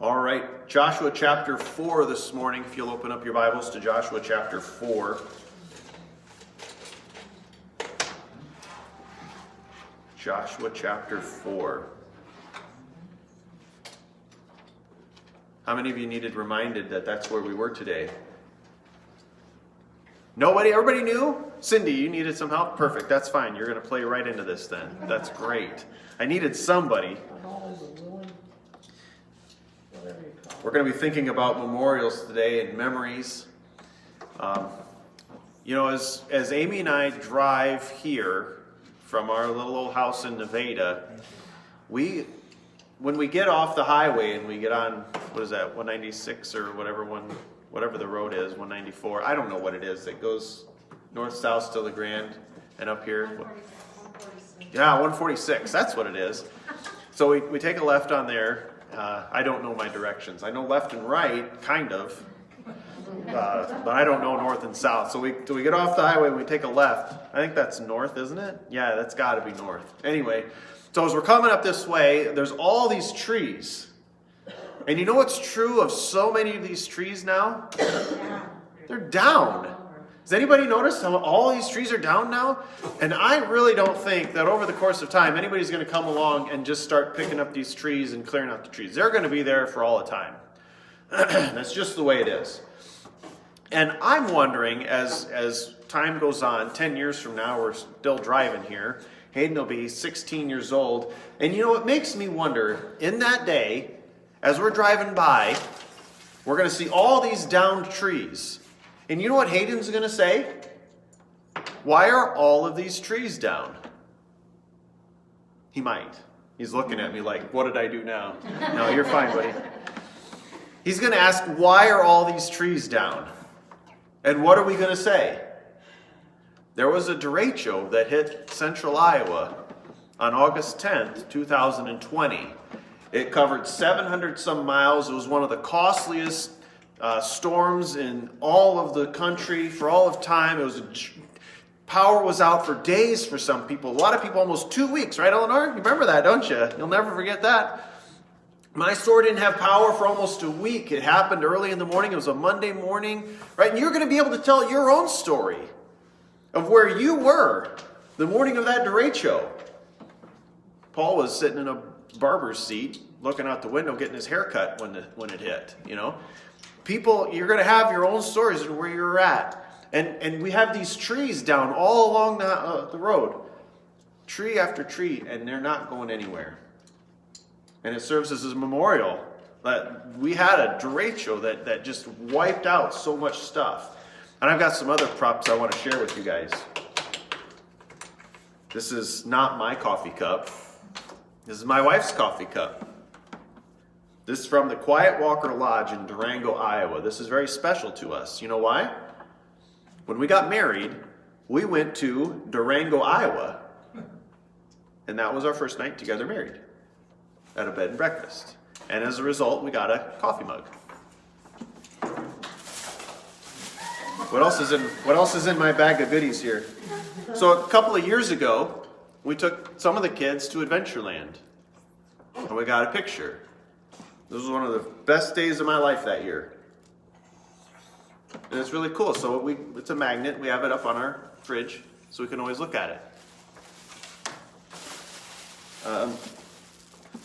All right, Joshua chapter 4 this morning. If you'll open up your Bibles to Joshua chapter 4. Joshua chapter 4. How many of you needed reminded that that's where we were today? Nobody? Everybody knew? Cindy, you needed some help? Perfect, that's fine. You're going to play right into this then. That's great. I needed somebody. We're going to be thinking about memorials today and memories. As Amy and I drive here from our little old house in Nevada, when we get off the highway and we get on, 196 or whatever the road is, 194. I don't know what it is. It goes north-south to La Grande and up here. 146. Yeah, 146. That's what it is. So we take a left on there. I don't know my directions. I know left and right, kind of, but I don't know north and south. So we get off the highway and we take a left. I think that's north, isn't it? Yeah, that's got to be north. Anyway, so as we're coming up this way, there's all these trees. And you know what's true of so many of these trees now? They're down. Has anybody noticed how all these trees are down now? And I really don't think that over the course of time, anybody's going to come along and just start picking up these trees and clearing out the trees. They're going to be there for all the time. That's just the way it is. And I'm wondering, as time goes on, 10 years from now, we're still driving here. Hayden will be 16 years old. And you know what makes me wonder, in that day, as we're driving by, we're going to see all these downed trees. And you know what Hayden's going to say? Why are all of these trees down? He might. He's looking at me like, what did I do now? No, you're fine, buddy. He's going to ask, why are all these trees down? And what are we going to say? There was a derecho that hit central Iowa on August 10th, 2020. It covered 700 some miles. It was one of the costliest storms in all of the country for all of time. Power was out for days for some people. A lot of people almost 2 weeks, right, Eleanor? You remember that, don't you? You'll never forget that. My store didn't have power for almost a week. It happened early in the morning. It was a Monday morning, right? And you're going to be able to tell your own story of where you were the morning of that derecho. Paul was sitting in a barber's seat, looking out the window, getting his hair cut when it hit, you know. People, you're going to have your own stories of where you're at. And we have these trees down all along the road. Tree after tree, and they're not going anywhere. And it serves as a memorial that we had a derecho that just wiped out so much stuff. And I've got some other props I want to share with you guys. This is not my coffee cup. This is my wife's coffee cup. This is from the Quiet Walker Lodge in Durango, Iowa. This is very special to us. You know why? When we got married, we went to Durango, Iowa. And that was our first night together married at a bed and breakfast. And as a result, we got a coffee mug. What else is in my bag of goodies here? So a couple of years ago, we took some of the kids to Adventureland. And we got a picture. This was one of the best days of my life that year. And it's really cool. So it's a magnet. We have it up on our fridge so we can always look at it.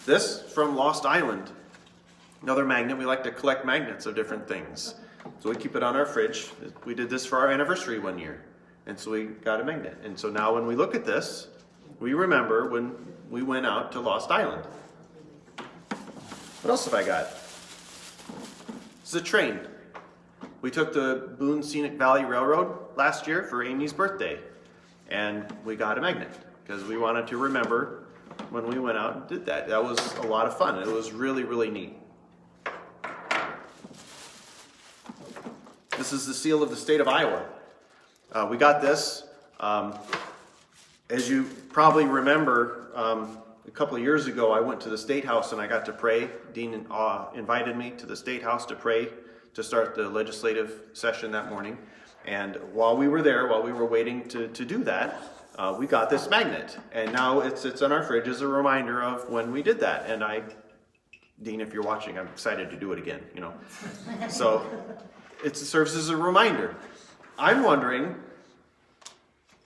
This from Lost Island. Another magnet. We like to collect magnets of different things. So we keep it on our fridge. We did this for our anniversary one year. And so we got a magnet. And so now when we look at this, we remember when we went out to Lost Island. What else have I got? This is a train. We took the Boone Scenic Valley Railroad last year for Amy's birthday. And we got a magnet because we wanted to remember when we went out and did that. That was a lot of fun. It was really, really neat. This is the seal of the state of Iowa. We got this. As you probably remember, a couple of years ago, I went to the State House and I got to pray. Dean invited me to the State House to pray to start the legislative session that morning. And while we were there, while we were waiting to do that, we got this magnet. And now it sits on our fridge as a reminder of when we did that. And I Dean, if you're watching, I'm excited to do it again, So it serves as a reminder. I'm wondering,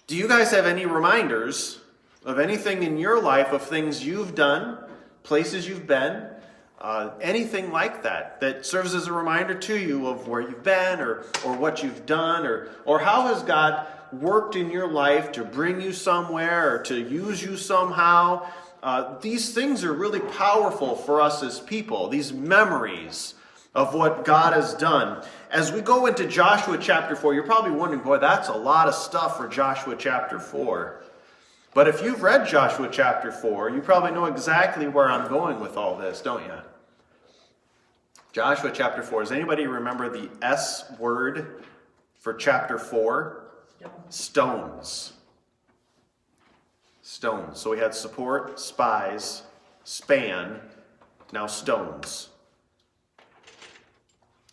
do you guys have any reminders of anything in your life, of things you've done, places you've been, anything like that serves as a reminder to you of where you've been or what you've done or how has God worked in your life to bring you somewhere or to use you somehow? These things are really powerful for us as people, these memories of what God has done. As we go into Joshua chapter 4, you're probably wondering, boy, that's a lot of stuff for Joshua chapter 4. But if you've read Joshua chapter 4, you probably know exactly where I'm going with all this, don't you? Joshua chapter 4. Does anybody remember the S word for chapter 4? Stones. Stones. So we had support, spies, span, now stones.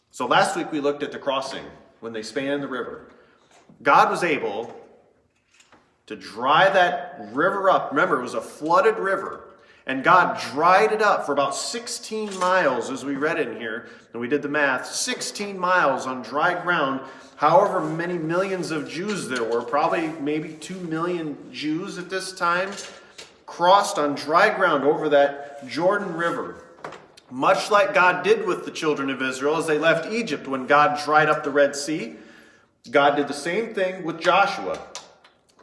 So last week we looked at the crossing when they spanned the river. God was able to dry that river up. Remember, it was a flooded river. And God dried it up for about 16 miles, as we read in here. And we did the math. 16 miles on dry ground. However many millions of Jews there were, probably maybe 2 million Jews at this time, crossed on dry ground over that Jordan River. Much like God did with the children of Israel as they left Egypt when God dried up the Red Sea. God did the same thing with Joshua.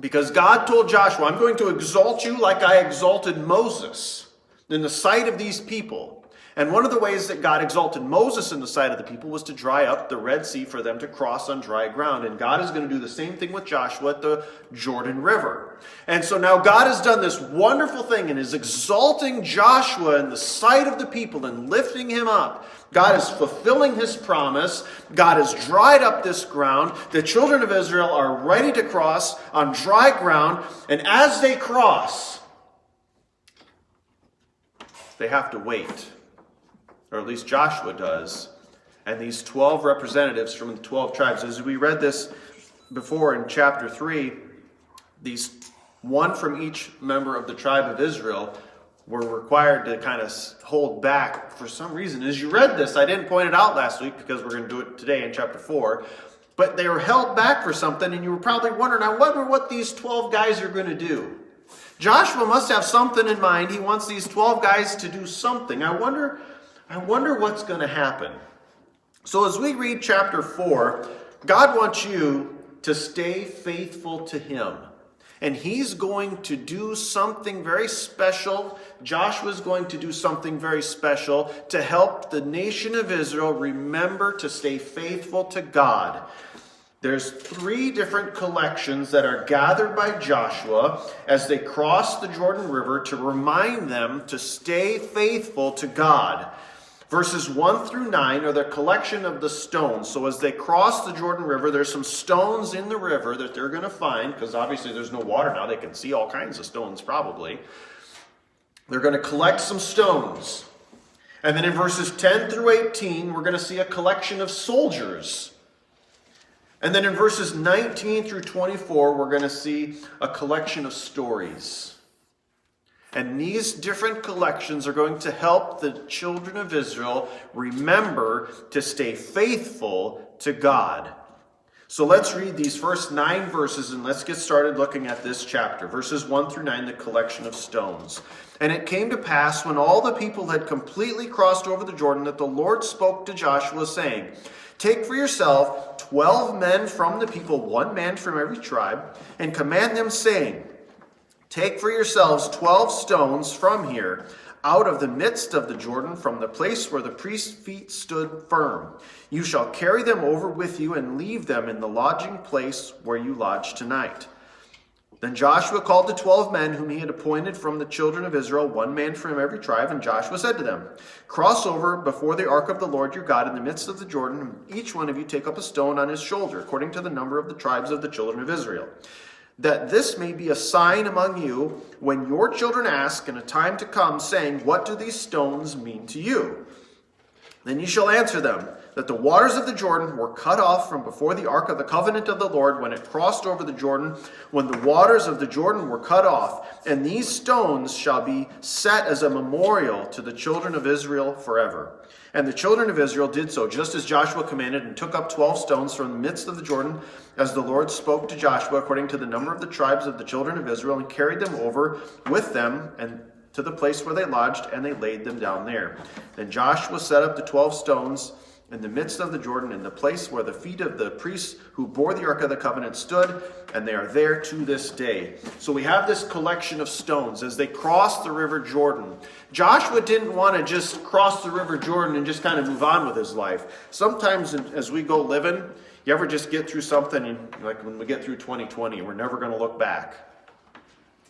Because God told Joshua, I'm going to exalt you like I exalted Moses in the sight of these people. And one of the ways that God exalted Moses in the sight of the people was to dry up the Red Sea for them to cross on dry ground. And God is going to do the same thing with Joshua at the Jordan River. And so now God has done this wonderful thing and is exalting Joshua in the sight of the people and lifting him up. God is fulfilling his promise. God has dried up this ground. The children of Israel are ready to cross on dry ground. And as they cross, they have to wait. Or at least Joshua does. And these 12 representatives from the 12 tribes, as we read this before in chapter 3, these one from each member of the tribe of Israel were required to kind of hold back for some reason. As you read this, I didn't point it out last week because we're going to do it today in chapter 4, but they were held back for something, and you were probably wondering, I wonder what these 12 guys are going to do. Joshua must have something in mind. He wants these 12 guys to do something. I wonder what's going to happen. So as we read chapter 4, God wants you to stay faithful to him. And he's going to do something very special. Joshua's going to do something very special to help the nation of Israel remember to stay faithful to God. There's 3 different collections that are gathered by Joshua as they cross the Jordan River to remind them to stay faithful to God. Verses 1 through 9 are the collection of the stones. So as they cross the Jordan River, there's some stones in the river that they're going to find, because obviously there's no water now. They can see all kinds of stones probably. They're going to collect some stones. And then in verses 10 through 18, we're going to see a collection of soldiers. And then in verses 19 through 24, we're going to see a collection of stories. And these different collections are going to help the children of Israel remember to stay faithful to God. So let's read these first 9 verses and let's get started looking at this chapter. Verses 1 through 9, the collection of stones. And it came to pass when all the people had completely crossed over the Jordan that the Lord spoke to Joshua, saying, Take for yourself 12 men from the people, 1 man from every tribe, and command them, saying, Take for yourselves 12 stones from here, out of the midst of the Jordan, from the place where the priest's feet stood firm. You shall carry them over with you and leave them in the lodging place where you lodge tonight. Then Joshua called the 12 men whom he had appointed from the children of Israel, 1 man from every tribe, and Joshua said to them, Cross over before the ark of the Lord your God in the midst of the Jordan, and each one of you take up a stone on his shoulder, according to the number of the tribes of the children of Israel. That this may be a sign among you when your children ask in a time to come, saying, What do these stones mean to you? Then you shall answer them that the waters of the Jordan were cut off from before the ark of the covenant of the Lord when it crossed over the Jordan, when the waters of the Jordan were cut off. And these stones shall be set as a memorial to the children of Israel forever. And the children of Israel did so, just as Joshua commanded, and took up 12 stones from the midst of the Jordan, as the Lord spoke to Joshua, according to the number of the tribes of the children of Israel, and carried them over with them, and to the place where they lodged, and they laid them down there. Then Joshua set up the 12 stones in the midst of the Jordan, in the place where the feet of the priests who bore the Ark of the Covenant stood, and they are there to this day. So we have this collection of stones as they cross the River Jordan. Joshua didn't want to just cross the River Jordan and just kind of move on with his life. Sometimes as we go living, you ever just get through something, like when we get through 2020, we're never going to look back.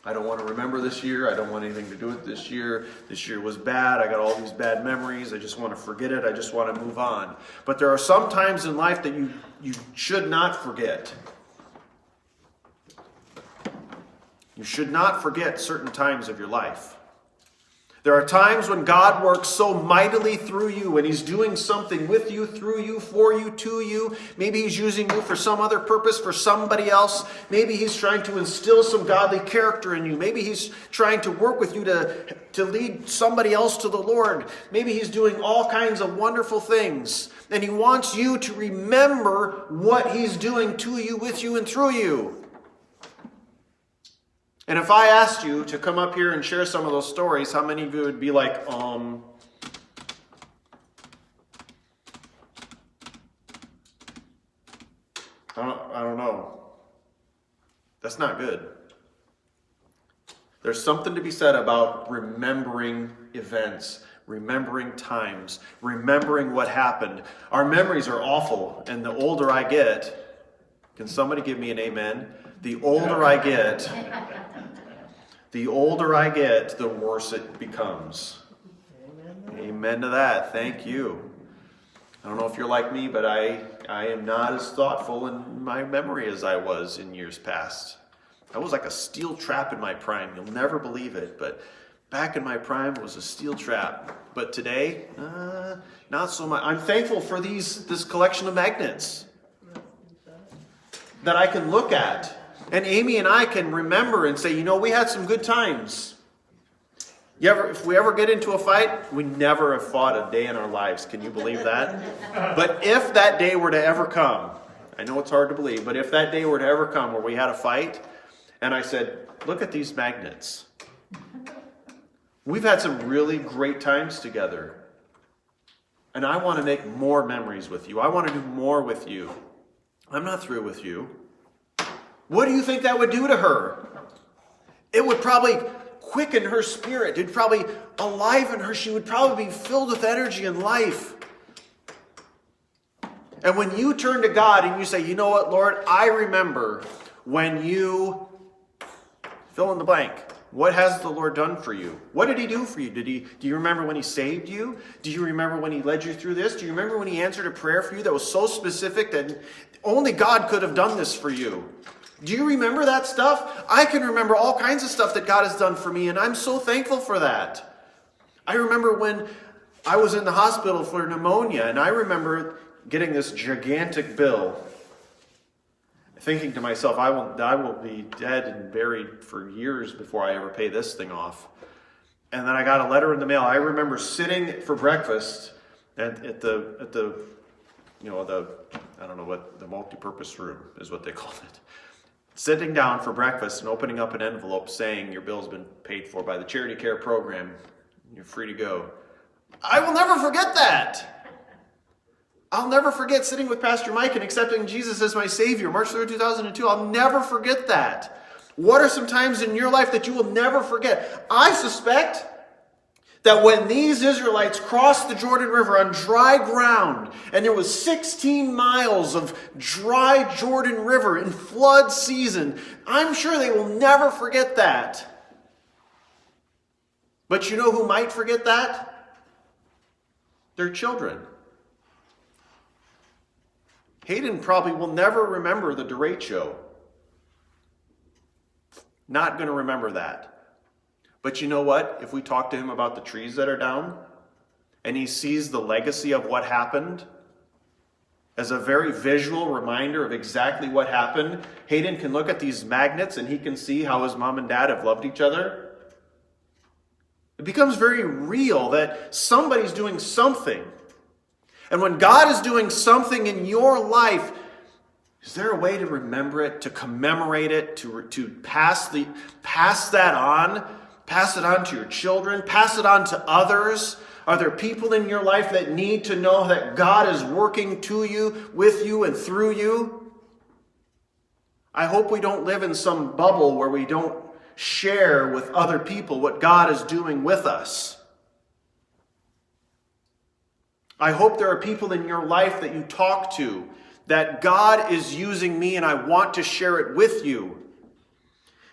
I don't want to remember this year. I don't want anything to do with this year. This year was bad. I got all these bad memories. I just want to forget it. I just want to move on. But there are some times in life that you should not forget. You should not forget certain times of your life. There are times when God works so mightily through you, when He's doing something with you, through you, for you, to you. Maybe He's using you for some other purpose, for somebody else. Maybe He's trying to instill some godly character in you. Maybe He's trying to work with you to lead somebody else to the Lord. Maybe He's doing all kinds of wonderful things. And He wants you to remember what He's doing to you, with you, and through you. And if I asked you to come up here and share some of those stories, how many of you would be like, I don't know. That's not good. There's something to be said about remembering events, remembering times, remembering what happened. Our memories are awful, and the older I get, can somebody give me an amen? The older I get, the worse it becomes. Amen to that. Thank you. I don't know if you're like me, but I am not as thoughtful in my memory as I was in years past. I was like a steel trap in my prime. You'll never believe it, but back in my prime was a steel trap. But today, not so much. I'm thankful for this collection of magnets that I can look at. And Amy and I can remember and say, we had some good times. If we ever get into a fight, we never have fought a day in our lives. Can you believe that? But if that day were to ever come, I know it's hard to believe, but if that day were to ever come where we had a fight, and I said, look at these magnets. We've had some really great times together. And I want to make more memories with you. I want to do more with you. I'm not through with you. What do you think that would do to her? It would probably quicken her spirit. It would probably enliven her. She would probably be filled with energy and life. And when you turn to God and you say, you know what, Lord, I remember when you fill in the blank. What has the Lord done for you? What did He do for you? Do you remember when He saved you? Do you remember when He led you through this? Do you remember when He answered a prayer for you that was so specific that only God could have done this for you? Do you remember that stuff? I can remember all kinds of stuff that God has done for me, and I'm so thankful for that. I remember when I was in the hospital for pneumonia, and I remember getting this gigantic bill, thinking to myself, I will be dead and buried for years before I ever pay this thing off. And then I got a letter in the mail. I remember sitting for breakfast at the I don't know what, the multi-purpose room is what they called it. Sitting down for breakfast and opening up an envelope saying your bill's been paid for by the Charity Care Program. You're free to go. I will never forget that. I'll never forget sitting with Pastor Mike and accepting Jesus as my Savior, March 3rd, 2002. I'll never forget that. What are some times in your life that you will never forget? I suspect that when these Israelites crossed the Jordan River on dry ground, and there was 16 miles of dry Jordan River in flood season, I'm sure they will never forget that. But you know who might forget that? Their children. Hayden probably will never remember the derecho. Not going to remember that. But you know what? If we talk to him about the trees that are down, and he sees the legacy of what happened as a very visual reminder of exactly what happened, Hayden can look at these magnets and he can see how his mom and dad have loved each other. It becomes very real that somebody's doing something. And when God is doing something in your life, is there a way to remember it, to commemorate it, to pass that on? Pass it on to your children, pass it on to others. Are there people in your life that need to know that God is working to you, with you, and through you? I hope we don't live in some bubble where we don't share with other people what God is doing with us. I hope there are people in your life that you talk to that God is using me and I want to share it with you.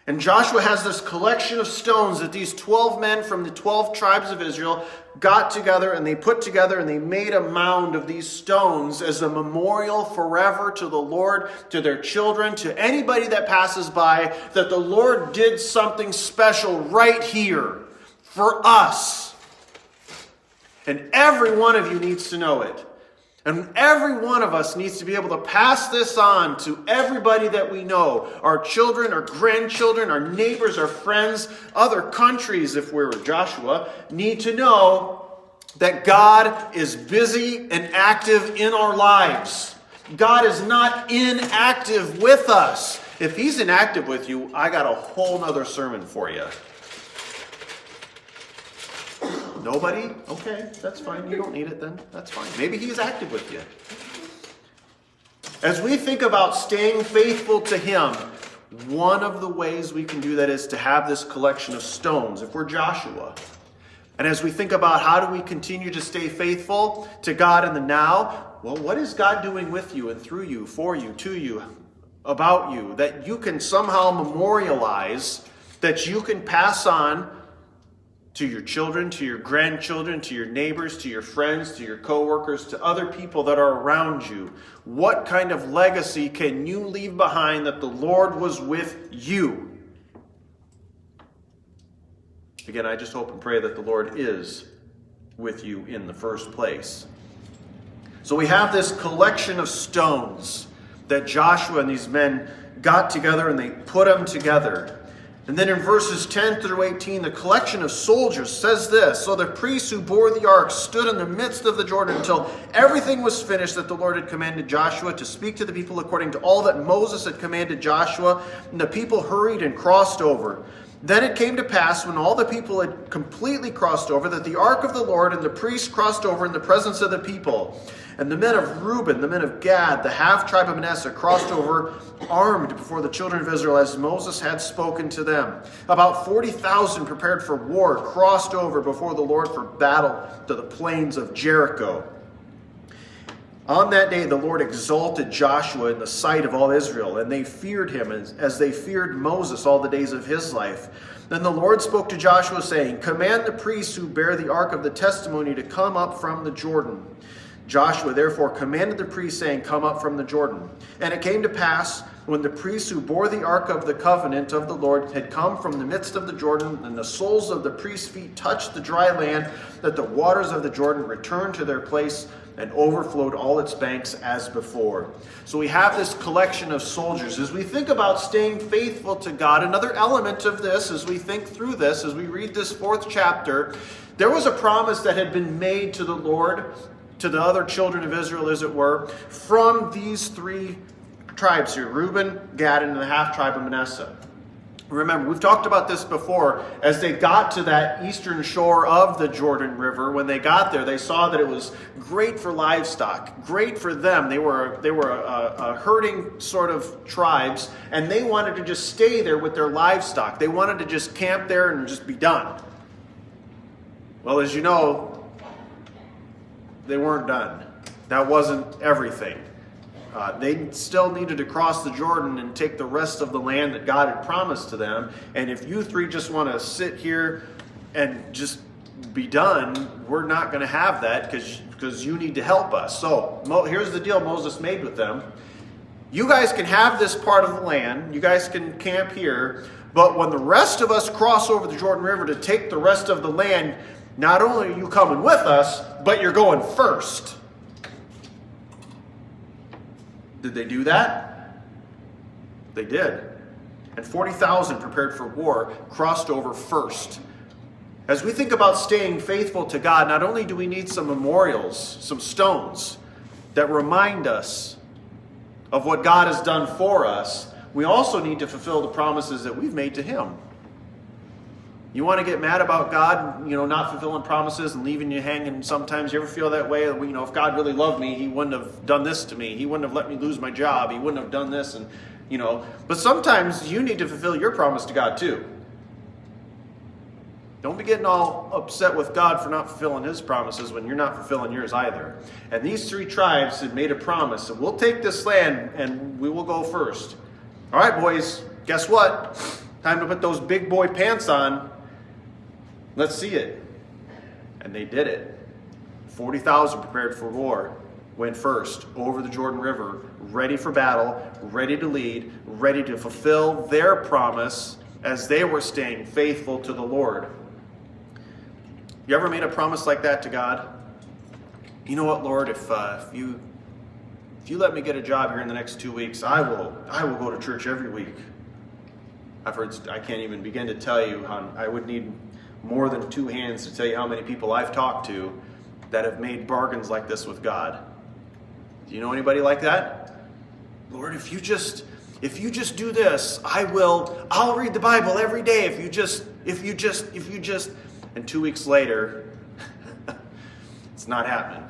And Joshua has this collection of stones that these 12 men from the 12 tribes of Israel got together and they put together and they made a mound of these stones as a memorial forever to the Lord, to their children, to anybody that passes by, that the Lord did something special right here for us. And every one of you needs to know it. And every one of us needs to be able to pass this on to everybody that we know. Our children, our grandchildren, our neighbors, our friends, other countries, if we're Joshua, need to know that God is busy and active in our lives. God is not inactive with us. If he's inactive with you, I got a whole nother sermon for you. Nobody? Okay, that's fine. You don't need it then. That's fine. Maybe he's active with you. As we think about staying faithful to him, one of the ways we can do that is to have this collection of stones, if we're Joshua. And as we think about how do we continue to stay faithful to God in the now, well, what is God doing with you and through you, for you, to you, about you, that you can somehow memorialize, that you can pass on to your children, to your grandchildren, to your neighbors, to your friends, to your coworkers, to other people that are around you? What kind of legacy can you leave behind that the Lord was with you? Again, I just hope and pray that the Lord is with you in the first place. So we have this collection of stones that Joshua and these men got together and they put them together. And then in verses 10 through 18, the collection of soldiers says this: So the priests who bore the ark stood in the midst of the Jordan until everything was finished that the Lord had commanded Joshua to speak to the people according to all that Moses had commanded Joshua. And the people hurried and crossed over. Then it came to pass, when all the people had completely crossed over, that the ark of the Lord and the priests crossed over in the presence of the people. And the men of Reuben, the men of Gad, the half-tribe of Manasseh, crossed over armed before the children of Israel, as Moses had spoken to them. About 40,000 prepared for war crossed over before the Lord for battle to the plains of Jericho. On that day the Lord exalted Joshua in the sight of all Israel, and they feared him as they feared Moses all the days of his life. Then the Lord spoke to Joshua, saying, Command the priests who bear the ark of the testimony to come up from the Jordan. Joshua therefore commanded the priests, saying, Come up from the Jordan. And it came to pass, when the priests who bore the ark of the covenant of the Lord had come from the midst of the Jordan, and the soles of the priests' feet touched the dry land, that the waters of the Jordan returned to their place and overflowed all its banks as before. So we have this collection of soldiers. As we think about staying faithful to God, another element of this, as we think through this, as we read this 4th chapter, there was a promise that had been made to the Lord, to the other children of Israel, as it were, from these 3 tribes here, Reuben, Gad, and the half-tribe of Manasseh. Remember, we've talked about this before. As they got to that eastern shore of the Jordan River, when they got there, they saw that it was great for livestock, great for them. They were a herding sort of tribes, and they wanted to just stay there with their livestock. They wanted to just camp there and just be done. Well, as you know, they weren't done. That wasn't everything. They still needed to cross the Jordan and take the rest of the land that God had promised to them. And if you 3 just want to sit here and just be done, we're not going to have that because you need to help us. So here's the deal Moses made with them. You guys can have this part of the land. You guys can camp here. But when the rest of us cross over the Jordan River to take the rest of the land, not only are you coming with us, but you're going first. Did they do that? They did. And 40,000 prepared for war crossed over first. As we think about staying faithful to God, not only do we need some memorials, some stones that remind us of what God has done for us, we also need to fulfill the promises that we've made to Him. You want to get mad about God, not fulfilling promises and leaving you hanging sometimes? You ever feel that way? If God really loved me, He wouldn't have done this to me. He wouldn't have let me lose my job. He wouldn't have done this. But sometimes you need to fulfill your promise to God too. Don't be getting all upset with God for not fulfilling His promises when you're not fulfilling yours either. And these 3 tribes had made a promise that we'll take this land and we will go first. All right, boys, guess what? Time to put those big boy pants on. Let's see it. And they did it. 40,000 prepared for war went first over the Jordan River, ready for battle, ready to lead, ready to fulfill their promise as they were staying faithful to the Lord. You ever made a promise like that to God? You know what, Lord, if you let me get a job here in the next 2 weeks, I will go to church every week. I can't even begin to tell you how I would need more than 2 hands to tell you how many people I've talked to that have made bargains like this with God. Do you know anybody like that? Lord, if you just do this, I'll read the Bible every day. If you just, and 2 weeks later, it's not happening.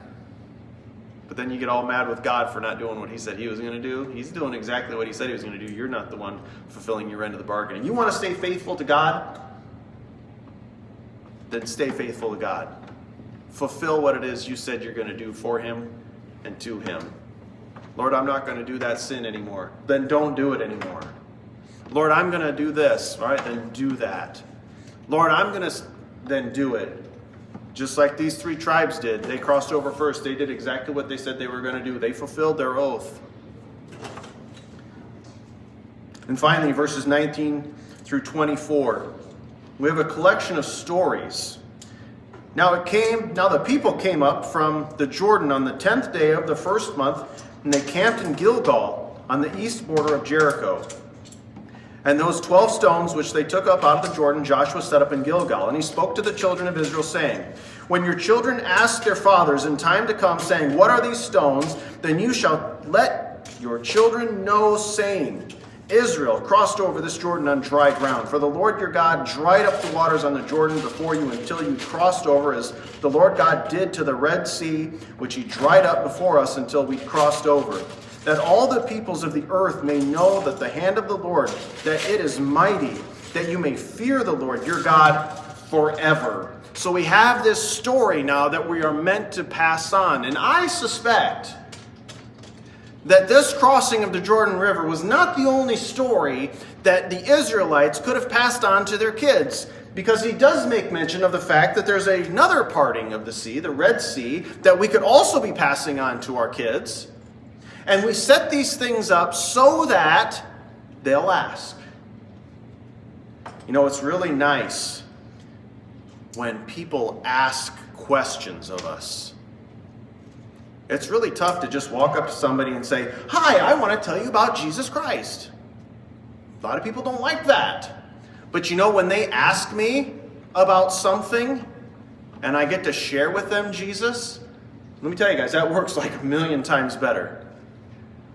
But then you get all mad with God for not doing what He said He was going to do. He's doing exactly what He said He was going to do. You're not the one fulfilling your end of the bargain. And you want to stay faithful to God? Then stay faithful to God. Fulfill what it is you said you're going to do for Him and to Him. Lord, I'm not going to do that sin anymore. Then don't do it anymore. Lord, I'm going to do this. All right, then do that. Lord, I'm going to then do it. Just like these 3 tribes did. They crossed over first. They did exactly what they said they were going to do. They fulfilled their oath. And finally, verses 19 through 24. We have a collection of stories. Now the people came up from the Jordan on the 10th day of the first month, and they camped in Gilgal on the east border of Jericho. And those 12 stones which they took up out of the Jordan, Joshua set up in Gilgal. And he spoke to the children of Israel, saying, when your children ask their fathers in time to come, saying, what are these stones? Then you shall let your children know, saying, Israel crossed over this Jordan on dry ground. For the Lord your God dried up the waters on the Jordan before you until you crossed over, as the Lord God did to the Red Sea, which He dried up before us until we crossed over. That all the peoples of the earth may know that the hand of the Lord, that it is mighty, that you may fear the Lord your God forever. So we have this story now that we are meant to pass on. And I suspect that this crossing of the Jordan River was not the only story that the Israelites could have passed on to their kids, because he does make mention of the fact that there's another parting of the sea, the Red Sea, that we could also be passing on to our kids. And we set these things up so that they'll ask. It's really nice when people ask questions of us. It's really tough to just walk up to somebody and say, hi, I want to tell you about Jesus Christ. A lot of people don't like that. But when they ask me about something and I get to share with them Jesus, let me tell you guys, that works like 1,000,000 times better.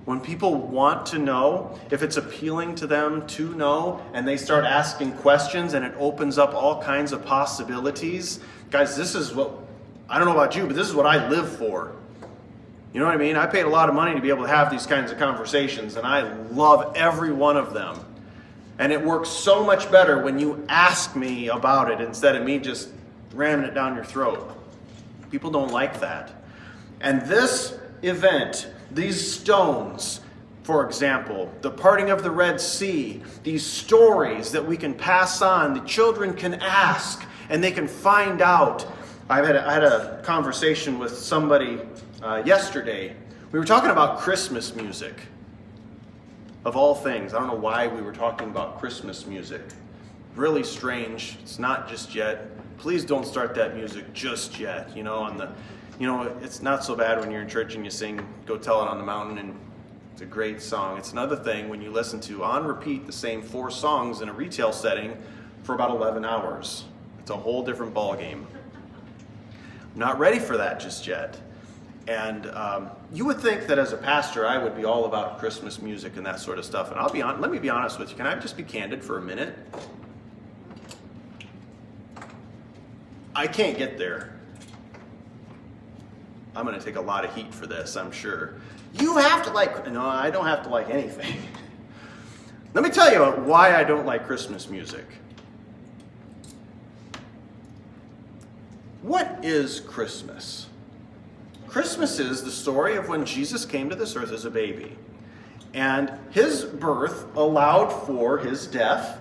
When people want to know, if it's appealing to them to know, and they start asking questions and it opens up all kinds of possibilities. Guys, this is what, I don't know about you, but this is what I live for. You know what I mean? I paid a lot of money to be able to have these kinds of conversations, and I love every one of them. And it works so much better when you ask me about it instead of me just ramming it down your throat. People don't like that. And this event, these stones, for example, the parting of the Red Sea, these stories that we can pass on, the children can ask and they can find out. I had a conversation with somebody yesterday. We were talking about Christmas music. Of all things, I don't know why we were talking about Christmas music. Really strange. It's not just yet. please don't start that music just yet. It's not so bad when you're in church and you sing Go Tell It on the Mountain, and it's a great song. It's another thing when you listen to on repeat the same 4 songs in a retail setting for about 11 hours. It's a whole different ballgame. I'm not ready for that just yet. And you would think that as a pastor, I would be all about Christmas music and that sort of stuff. And let me be honest with you. Can I just be candid for a minute? I can't get there. I'm going to take a lot of heat for this, I'm sure. You have to like, no, I don't have to like anything. Let me tell you why I don't like Christmas music. What is Christmas? Christmas is the story of when Jesus came to this earth as a baby. And his birth allowed for his death.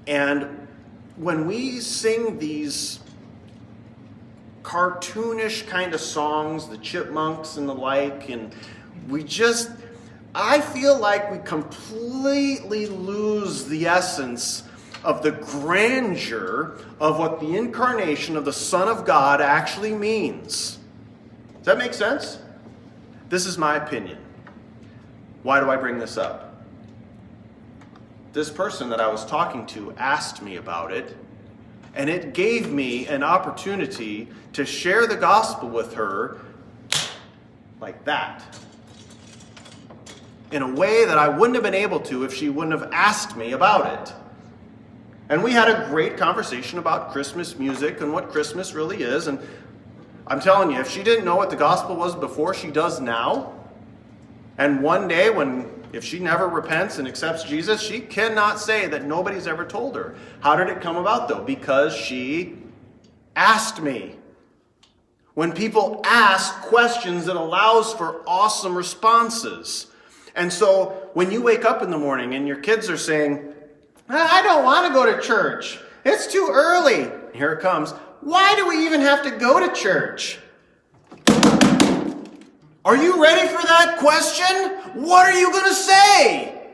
And when we sing these cartoonish kind of songs, the Chipmunks and the like, and I feel like we completely lose the essence of the grandeur of what the incarnation of the Son of God actually means. Does that make sense? This is my opinion. Why do I bring this up? This person that I was talking to asked me about it, and it gave me an opportunity to share the gospel with her like that, in a way that I wouldn't have been able to if she wouldn't have asked me about it. And we had a great conversation about Christmas music and what Christmas really is. And I'm telling you, if she didn't know what the gospel was before, she does now. And one day, if she never repents and accepts Jesus, she cannot say that nobody's ever told her. How did it come about, though? Because she asked me. When people ask questions, it allows for awesome responses. And so when you wake up in the morning and your kids are saying, I don't want to go to church. It's too early. Here it comes. Why do we even have to go to church? Are you ready for that question? What are you going to say?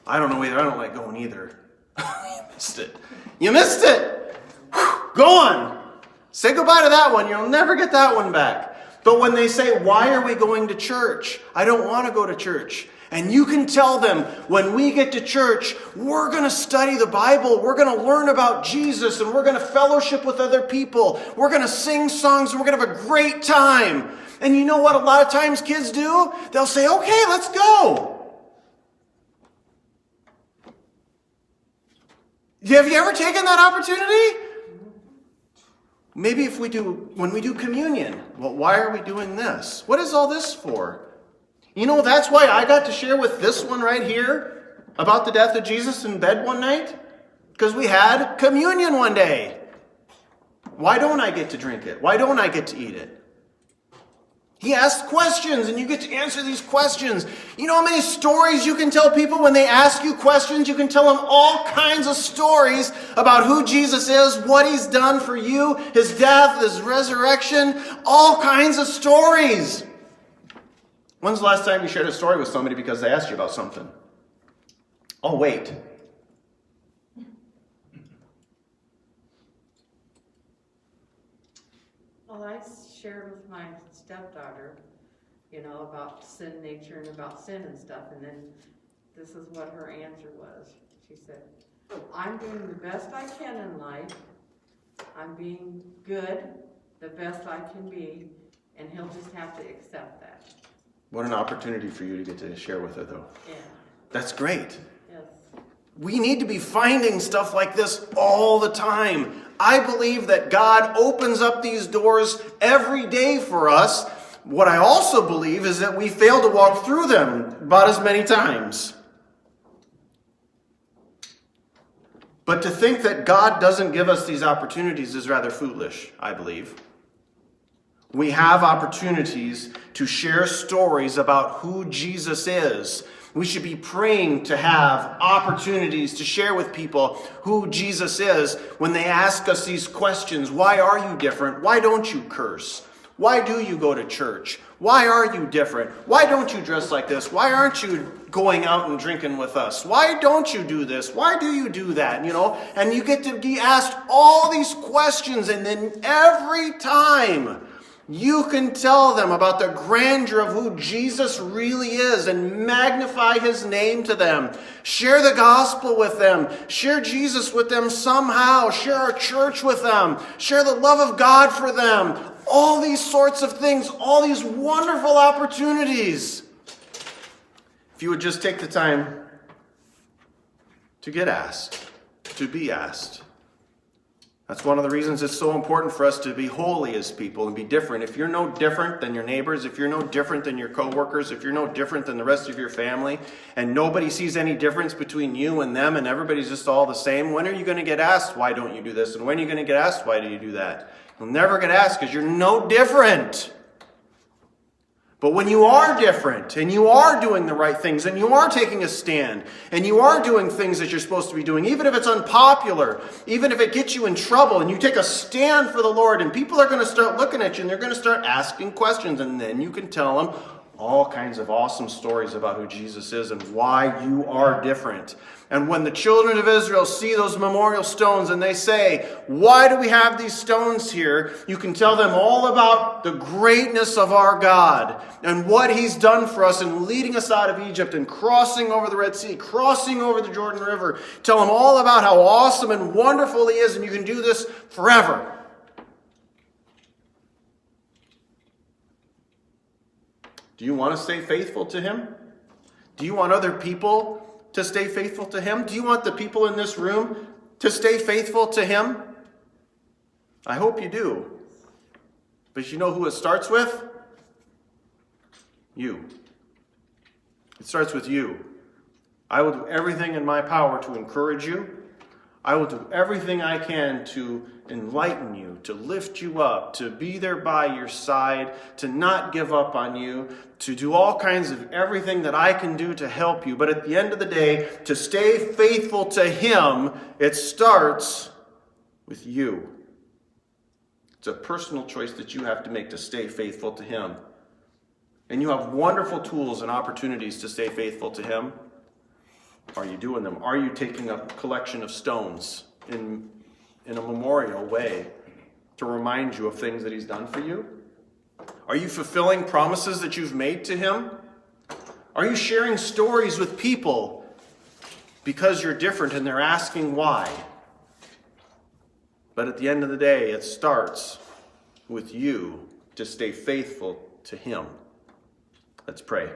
I don't know either. I don't like going either. You missed it. You missed it. Go on. Say goodbye to that one. You'll never get that one back. But when they say, why are we going to church? I don't want to go to church. And you can tell them, when we get to church, we're going to study the Bible. We're going to learn about Jesus, and we're going to fellowship with other people. We're going to sing songs, and we're going to have a great time. And you know what a lot of times kids do? They'll say, okay, let's go. Have you ever taken that opportunity? Maybe when we do communion, well, why are we doing this? What is all this for? That's why I got to share with this one right here about the death of Jesus in bed one night. Because we had communion one day. Why don't I get to drink it? Why don't I get to eat it? He asked questions, and you get to answer these questions. You know how many stories you can tell people when they ask you questions? You can tell them all kinds of stories about who Jesus is, what he's done for you, his death, his resurrection, all kinds of stories. When's the last time you shared a story with somebody because they asked you about something? Oh, wait. Well, I shared with my stepdaughter, about sin nature and about sin and stuff, and then this is what her answer was. She said, I'm doing the best I can in life. I'm being good, the best I can be, and he'll just have to accept that. What an opportunity for you to get to share with her, though. Yeah. That's great. Yes. We need to be finding stuff like this all the time. I believe that God opens up these doors every day for us. What I also believe is that we fail to walk through them about as many times. But to think that God doesn't give us these opportunities is rather foolish, I believe. We have opportunities to share stories about who Jesus is. We should be praying to have opportunities to share with people who Jesus is when they ask us these questions. Why are you different? Why don't you curse? Why do you go to church? Why are you different? Why don't you dress like this? Why aren't you going out and drinking with us? Why don't you do this? Why do you do that? And you get to be asked all these questions, and then every time you can tell them about the grandeur of who Jesus really is and magnify his name to them. Share the gospel with them. Share Jesus with them somehow. Share our church with them. Share the love of God for them. All these sorts of things, all these wonderful opportunities. If you would just take the time to get asked, to be asked. That's one of the reasons it's so important for us to be holy as people and be different. If you're no different than your neighbors, if you're no different than your coworkers, if you're no different than the rest of your family, and nobody sees any difference between you and them and everybody's just all the same, when are you going to get asked, why don't you do this? And when are you going to get asked, why do you do that? You'll never get asked because you're no different. But when you are different and you are doing the right things and you are taking a stand and you are doing things that you're supposed to be doing, even if it's unpopular, even if it gets you in trouble, and you take a stand for the Lord, and people are going to start looking at you and they're going to start asking questions, and then you can tell them all kinds of awesome stories about who Jesus is and why you are different. And when the children of Israel see those memorial stones and they say, why do we have these stones here? You can tell them all about the greatness of our God and what he's done for us in leading us out of Egypt and crossing over the Red Sea, crossing over the Jordan River. Tell them all about how awesome and wonderful he is, and you can do this forever. Do you want to stay faithful to him? Do you want other people to stay faithful to him? Do you want the people in this room to stay faithful to him? I hope you do. But you know who it starts with? You. It starts with you. I will do everything in my power to encourage you. I will do everything I can to enlighten you, to lift you up, to be there by your side, to not give up on you, to do all kinds of everything that I can do to help you. But at the end of the day, to stay faithful to him, it starts with you. It's a personal choice that you have to make to stay faithful to him. And you have wonderful tools and opportunities to stay faithful to him. Are you doing them? Are you taking a collection of stones in a memorial way to remind you of things that he's done for you? Are you fulfilling promises that you've made to him? Are you sharing stories with people because you're different and they're asking why? But at the end of the day, it starts with you to stay faithful to him. Let's pray.